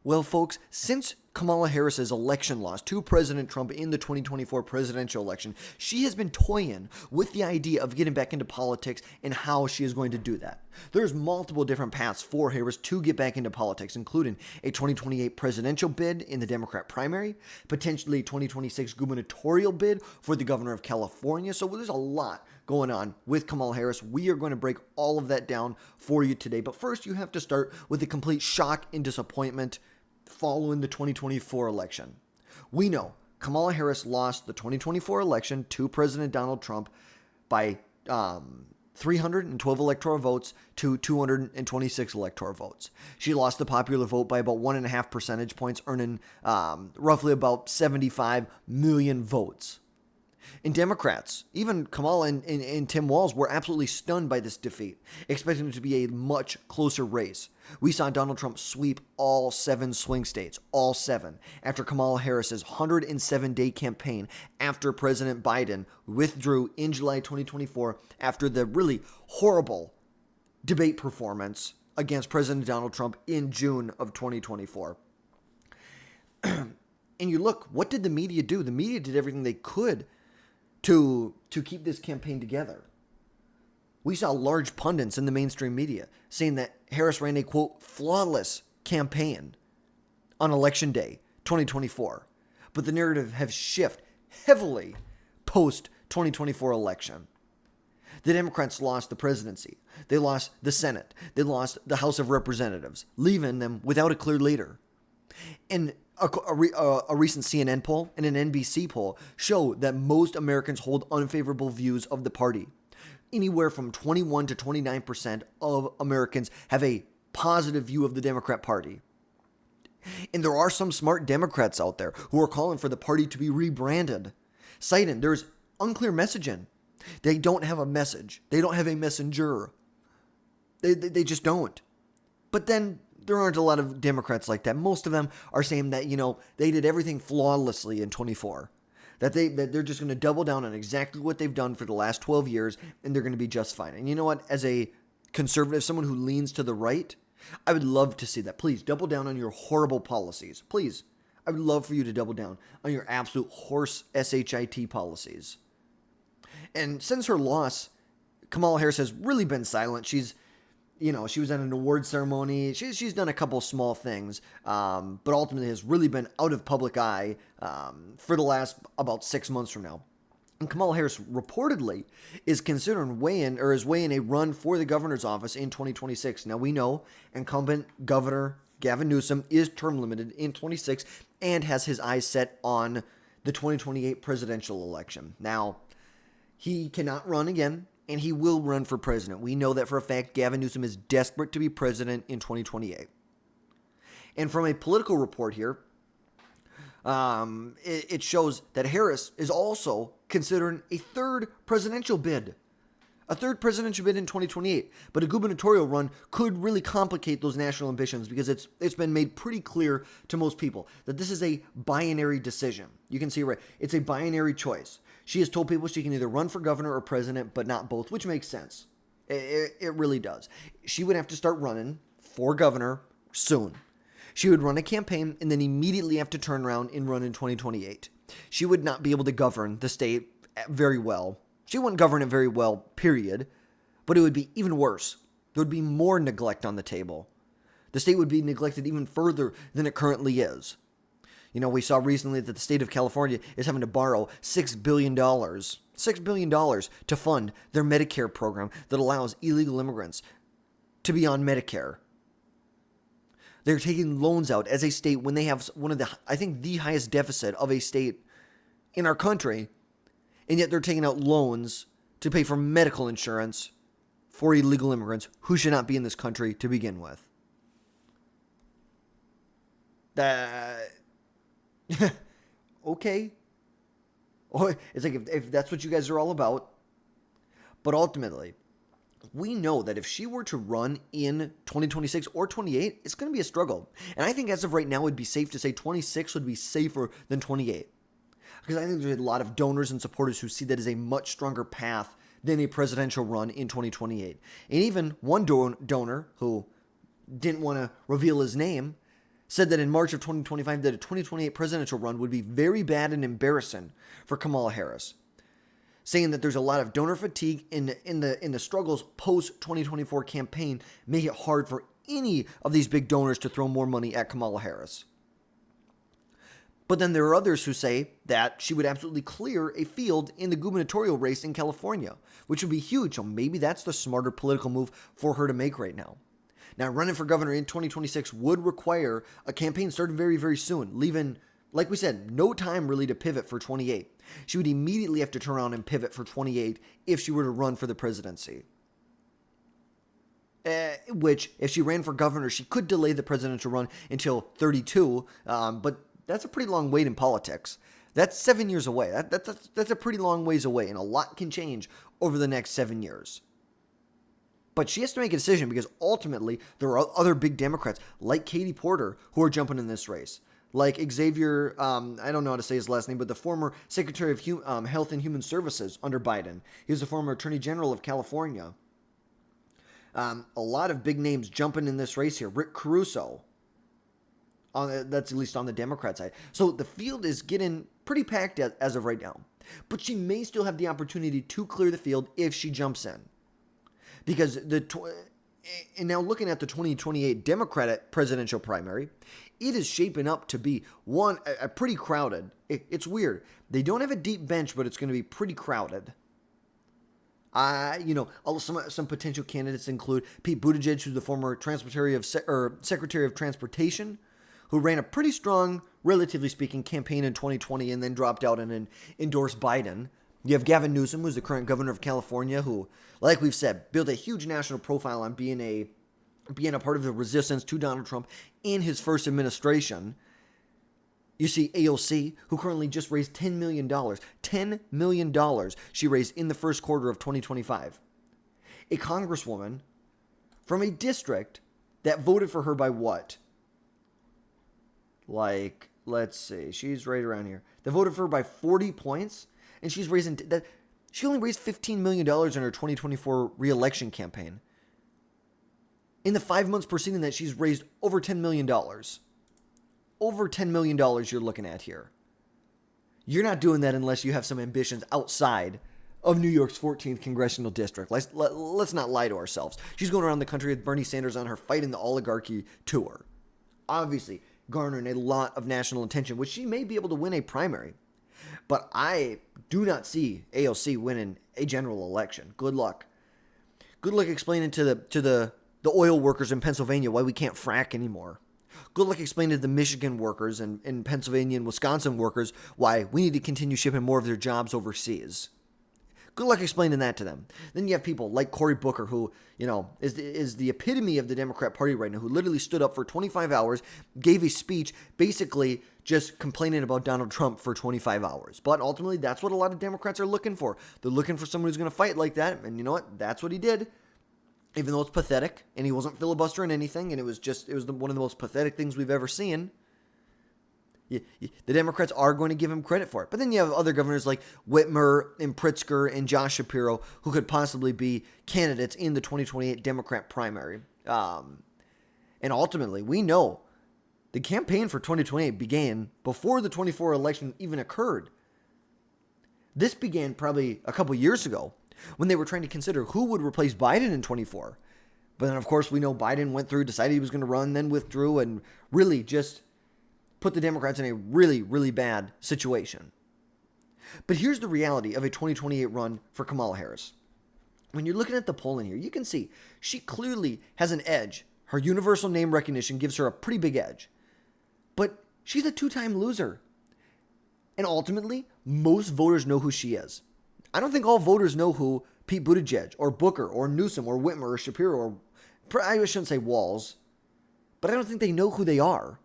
Well, folks, since Kamala Harris's election loss to President Trump in the 2024 presidential election, she has been toying with the idea of getting back into politics and how she is going to do that. There's multiple different paths for Harris to get back into politics, including a 2028 presidential bid in the Democrat primary, potentially a 2026 gubernatorial bid for the governor of California. So there's a lot going on with Kamala Harris. We are going to break all of that down for you today. But first, you have to start with the complete shock and disappointment following the 2024 election. We know Kamala Harris lost the 2024 election to President Donald Trump by 312 electoral votes to 226 electoral votes. She lost the popular vote by about 1.5 percentage points, earning roughly about 75 million votes. And Democrats, even Kamala and Tim Walz, were absolutely stunned by this defeat, expecting it to be a much closer race. We saw Donald Trump sweep all 7 swing states, all 7, after Kamala Harris's 107-day campaign after President Biden withdrew in July 2024 after the really horrible debate performance against President Donald Trump in June of 2024. And you look, what did the media do? The media did everything they could to keep this campaign together. We saw large pundits in the mainstream media saying that Harris ran a, quote, flawless campaign on Election Day 2024. But the narrative has shifted heavily post-2024 election. The Democrats lost the presidency. They lost the Senate. They lost the House of Representatives, leaving them without a clear leader. And a recent CNN poll and an NBC poll show that most Americans hold unfavorable views of the party. Anywhere from 21 to 29% of Americans have a positive view of the Democrat Party. And there are some smart Democrats out there who are calling for the party to be rebranded, citing there's unclear messaging. They don't have a message. They don't have a messenger. They just don't. But then there aren't a lot of Democrats like that. Most of them are saying that, they did everything flawlessly in 24. That they're just going to double down on exactly what they've done for the last 12 years, and they're going to be just fine. And you know what? As a conservative, someone who leans to the right, I would love to see that. Please double down on your horrible policies. Please. I would love for you to double down on your absolute horse SHIT policies. And since her loss, Kamala Harris has really been silent. She was at an award ceremony. She's done a couple small things, but ultimately has really been out of public eye for the last about 6 months from now. And Kamala Harris reportedly is considering weighing a run for the governor's office in 2026. Now we know incumbent Governor Gavin Newsom is term limited in 26 and has his eyes set on the 2028 presidential election. Now, he cannot run again, and he will run for president. We know that for a fact. Gavin Newsom is desperate to be president in 2028. And from a political report here, it shows that Harris is also considering a third presidential bid. A third presidential bid in 2028. But a gubernatorial run could really complicate those national ambitions because it's been made pretty clear to most people that this is a binary decision. You can see right. It's a binary choice. She has told people she can either run for governor or president, but not both, which makes sense. It really does. She would have to start running for governor soon. She would run a campaign and then immediately have to turn around and run in 2028. She would not be able to govern the state very well. She wouldn't govern it very well, period. But it would be even worse. There would be more neglect on the table. The state would be neglected even further than it currently is. We saw recently that the state of California is having to borrow $6 billion to fund their Medicare program that allows illegal immigrants to be on Medicare. They're taking loans out as a state when they have one of the highest deficit of a state in our country, and yet they're taking out loans to pay for medical insurance for illegal immigrants who should not be in this country to begin with. Okay. It's like if that's what you guys are all about. But ultimately, we know that if she were to run in 2026 or 28, it's going to be a struggle. And I think as of right now, it would be safe to say 26 would be safer than 28. Because I think there's a lot of donors and supporters who see that as a much stronger path than a presidential run in 2028. And even one donor who didn't want to reveal his name said that in March of 2025 that a 2028 presidential run would be very bad and embarrassing for Kamala Harris, saying that there's a lot of donor fatigue in the struggles post 2024 campaign, make it hard for any of these big donors to throw more money at Kamala Harris. But then there are others who say that she would absolutely clear a field in the gubernatorial race in California, which would be huge. So maybe that's the smarter political move for her to make right now. Now, running for governor in 2026 would require a campaign started very, very soon, leaving, like we said, no time really to pivot for 28. She would immediately have to turn around and pivot for 28 if she were to run for the presidency. Which, if she ran for governor, she could delay the presidential run until 32, but that's a pretty long wait in politics. That's 7 years away. That's a pretty long ways away, and a lot can change over the next 7 years. But she has to make a decision because ultimately there are other big Democrats like Katie Porter who are jumping in this race. Like Xavier, I don't know how to say his last name, but the former Secretary of Health and Human Services under Biden. He was the former Attorney General of California. A lot of big names jumping in this race here. Rick Caruso. That's at least on the Democrat side. So the field is getting pretty packed as of right now. But she may still have the opportunity to clear the field if she jumps in. Because and now looking at the 2028 Democratic presidential primary, it is shaping up to be a pretty crowded. It's weird. They don't have a deep bench, but it's going to be pretty crowded. Some potential candidates include Pete Buttigieg, who's the former Secretary of Transportation, who ran a pretty strong, relatively speaking, campaign in 2020 and then dropped out and endorsed Biden. You have Gavin Newsom, who's the current governor of California, who, like we've said, built a huge national profile on being a part of the resistance to Donald Trump in his first administration. You see AOC, who currently just raised $10 million. $10 million she raised in the first quarter of 2025. A congresswoman from a district that voted for her by what? Let's see. She's right around here. They voted for her by 40 points. And she's raising that. She only raised $15 million in her 2024 re-election campaign. In the 5 months preceding that, she's raised over $10 million. Over $10 million you're looking at here. You're not doing that unless you have some ambitions outside of New York's 14th congressional district. Let's not lie to ourselves. She's going around the country with Bernie Sanders on her Fighting the Oligarchy tour. Obviously, garnering a lot of national attention, which she may be able to win a primary. But I do not see AOC winning a general election. Good luck. Good luck explaining to the oil workers in Pennsylvania why we can't frack anymore. Good luck explaining to the Michigan workers and Pennsylvania and Wisconsin workers why we need to continue shipping more of their jobs overseas. Good luck explaining that to them. Then you have people like Cory Booker, who, is the epitome of the Democrat Party right now, who literally stood up for 25 hours, gave a speech, basically just complaining about Donald Trump for 25 hours. But ultimately, that's what a lot of Democrats are looking for. They're looking for someone who's going to fight like that. And you know what? That's what he did. Even though it's pathetic, and he wasn't filibustering anything, and it was one of the most pathetic things we've ever seen. The Democrats are going to give him credit for it. But then you have other governors like Whitmer and Pritzker and Josh Shapiro who could possibly be candidates in the 2028 Democrat primary. And ultimately, we know the campaign for 2028 began before the 24 election even occurred. This began probably a couple years ago when they were trying to consider who would replace Biden in 24. But then, of course, we know Biden went through, decided he was going to run, then withdrew, and really just put the Democrats in a really, really bad situation. But here's the reality of a 2028 run for Kamala Harris. When you're looking at the polling here, you can see she clearly has an edge. Her universal name recognition gives her a pretty big edge. But she's a two-time loser. And ultimately, most voters know who she is. I don't think all voters know who Pete Buttigieg or Booker or Newsom or Whitmer or Shapiro or, I shouldn't say Walz, but I don't think they know who they are.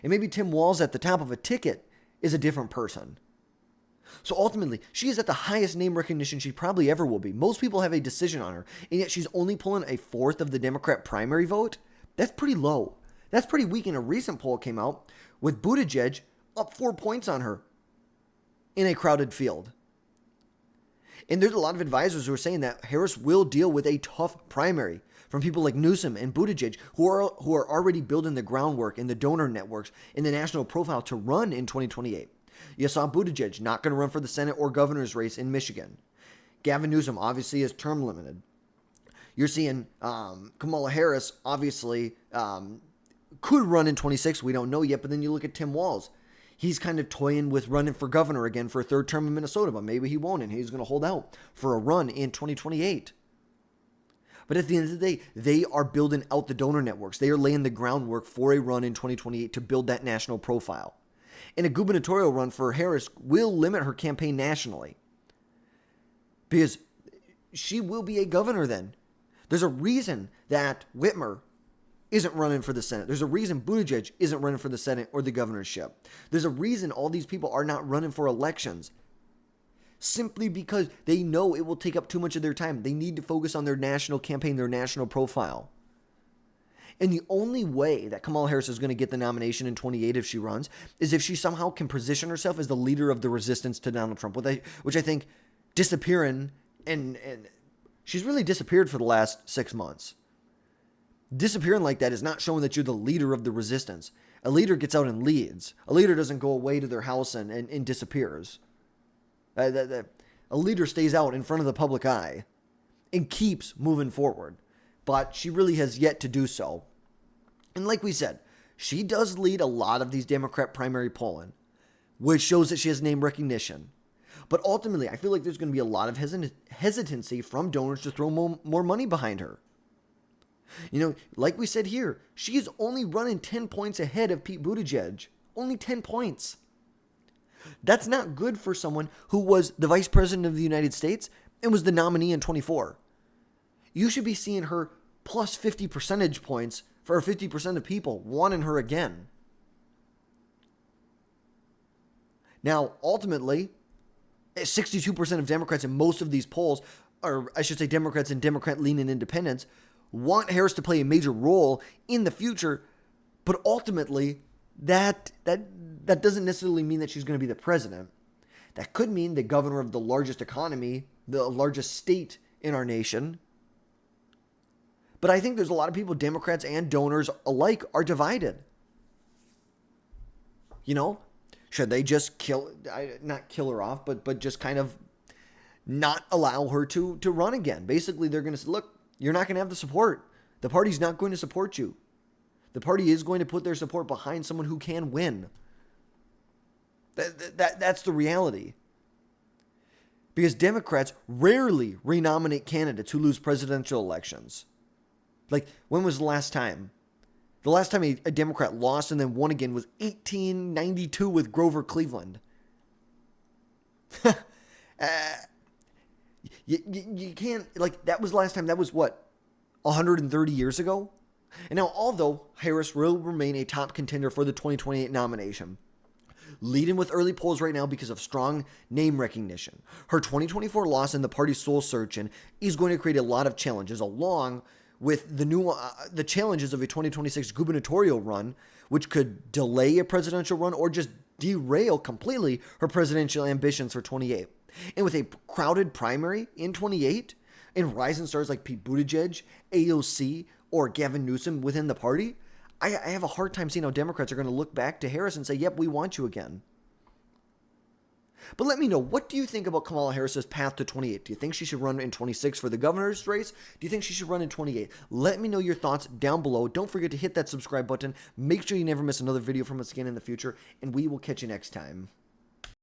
And maybe Tim Walz at the top of a ticket is a different person. So ultimately, she is at the highest name recognition she probably ever will be. Most people have a decision on her, and yet she's only pulling a fourth of the Democrat primary vote. That's pretty low. That's pretty weak. And a recent poll came out with Buttigieg up 4 points on her in a crowded field. And there's a lot of advisors who are saying that Harris will deal with a tough primary from people like Newsom and Buttigieg, who are already building the groundwork and the donor networks in the national profile to run in 2028. You saw Buttigieg not going to run for the Senate or governor's race in Michigan. Gavin Newsom obviously is term limited. You're seeing Kamala Harris obviously could run in 26. We don't know yet. But then you look at Tim Walz. He's kind of toying with running for governor again for a third term in Minnesota, but maybe he won't, and he's going to hold out for a run in 2028. But at the end of the day, they are building out the donor networks. They are laying the groundwork for a run in 2028 to build that national profile. And a gubernatorial run for Harris will limit her campaign nationally, because she will be a governor then. There's a reason that Whitmer isn't running for the Senate. There's a reason Buttigieg isn't running for the Senate or the governorship. There's a reason all these people are not running for elections. Simply because they know it will take up too much of their time. They need to focus on their national campaign, their national profile. And the only way that Kamala Harris is going to get the nomination in 28 if she runs is if she somehow can position herself as the leader of the resistance to Donald Trump, which I think disappearing, and she's really disappeared for the last 6 months. Disappearing like that is not showing that you're the leader of the resistance. A leader gets out and leads. A leader doesn't go away to their house and disappears. A leader stays out in front of the public eye and keeps moving forward. But she really has yet to do so. And like we said, she does lead a lot of these Democrat primary polling, which shows that she has name recognition. But ultimately, I feel like there's going to be a lot of hesitancy from donors to throw more money behind her. You know, like we said here, she is only running 10 points ahead of Pete Buttigieg. Only 10 points. That's not good for someone who was the vice president of the United States and was the nominee in 24. You should be seeing her plus 50 percentage points for 50% of people wanting her again. Now, ultimately, 62% of Democrats in most of these polls, or I should say Democrats and Democrat-leaning independents, want Harris to play a major role in the future, but ultimately, that doesn't necessarily mean that she's going to be the president. That could mean the governor of the largest economy, the largest state in our nation. But I think there's a lot of people, Democrats and donors alike, are divided. You know, should they just not kill her off, but just kind of not allow her to run again? Basically, they're going to say, look, you're not going to have the support. The party's not going to support you. The party is going to put their support behind someone who can win. That's the reality. Because Democrats rarely renominate candidates who lose presidential elections. Like, when was the last time? The last time a Democrat lost and then won again was 1892 with Grover Cleveland. You can't, like, that was the last time. That was what, 130 years ago? And now, although Harris will remain a top contender for the 2028 nomination, leading with early polls right now because of strong name recognition, her 2024 loss in the party's soul searching is going to create a lot of challenges, along with the challenges of a 2026 gubernatorial run, which could delay a presidential run or just derail completely her presidential ambitions for 28. And with a crowded primary in 28 and rising stars like Pete Buttigieg, AOC, or Gavin Newsom within the party, I have a hard time seeing how Democrats are going to look back to Harris and say, yep, we want you again. But let me know, what do you think about Kamala Harris's path to 28? Do you think she should run in 26 for the governor's race? Do you think she should run in 28? Let me know your thoughts down below. Don't forget to hit that subscribe button. Make sure you never miss another video from us again in the future, and we will catch you next time.